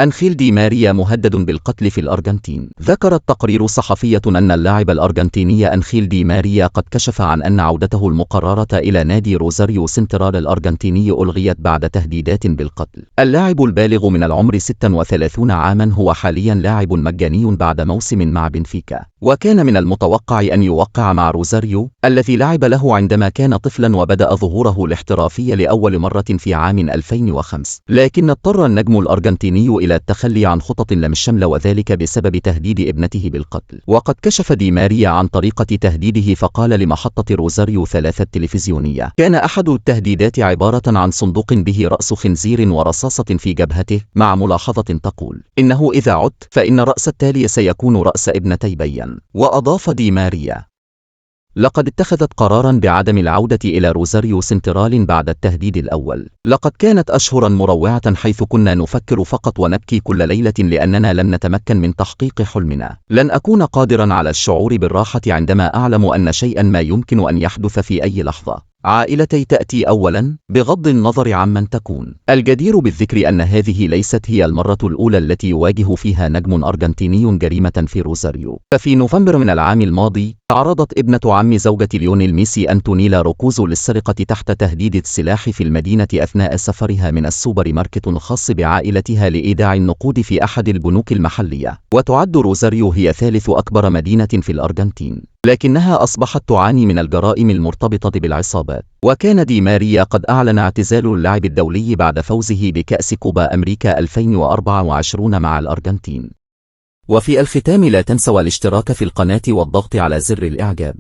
أنخيل دي ماريا مهدد بالقتل في الأرجنتين. ذكرت تقرير صحفية أن اللاعب الأرجنتيني أنخيل دي ماريا قد كشف عن أن عودته المقررة إلى نادي روزاريو سنترال الأرجنتيني ألغيت بعد تهديدات بالقتل. اللاعب البالغ من العمر 36 عاما هو حاليا لاعب مجاني بعد موسم مع بنفيكا، وكان من المتوقع أن يوقع مع روزاريو الذي لعب له عندما كان طفلا وبدأ ظهوره الاحترافي لأول مرة في عام 2005، لكن اضطر النجم الأرجنتيني إلى التخلي عن خطط لم الشمل، وذلك بسبب تهديد ابنته بالقتل. وقد كشف دي ماريا عن طريقة تهديده فقال لمحطة روزاريو 3 التلفزيونية: كان أحد التهديدات عبارة عن صندوق به رأس خنزير ورصاصة في جبهته، مع ملاحظة تقول: إنه إذا عدت فإن الرأس التالي سيكون رأس ابنتي بيان. وأضاف دي ماريا: لقد اتخذت قراراً بعدم العودة إلى روزاريو سنترال بعد التهديد الأول. لقد كانت أشهراً مروعة حيث كنا نفكر فقط ونبكي كل ليلة لأننا لم نتمكن من تحقيق حلمنا. لن أكون قادراً على الشعور بالراحة عندما أعلم أن شيئاً ما يمكن أن يحدث في أي لحظة. عائلتي تأتي أولاً، بغض النظر عمن تكون. الجدير بالذكر أن هذه ليست هي المرة الأولى التي يواجه فيها نجم أرجنتيني جريمة في روزاريو. ففي نوفمبر من العام الماضي تعرضت ابنة عم زوجة ليونيل ميسي أنتونيلا روكوزو للسرقة تحت تهديد السلاح في المدينة أثناء سفرها من السوبر ماركت الخاص بعائلتها لإيداع النقود في أحد البنوك المحلية. وتعد روزاريو هي ثالث أكبر مدينة في الأرجنتين، لكنها أصبحت تعاني من الجرائم المرتبطة بالعصابات. وكان دي ماريا قد أعلن اعتزال اللعب الدولي بعد فوزه بكأس كوبا أمريكا 2024 مع الأرجنتين. وفي الختام لا تنسوا الاشتراك في القناة والضغط على زر الإعجاب.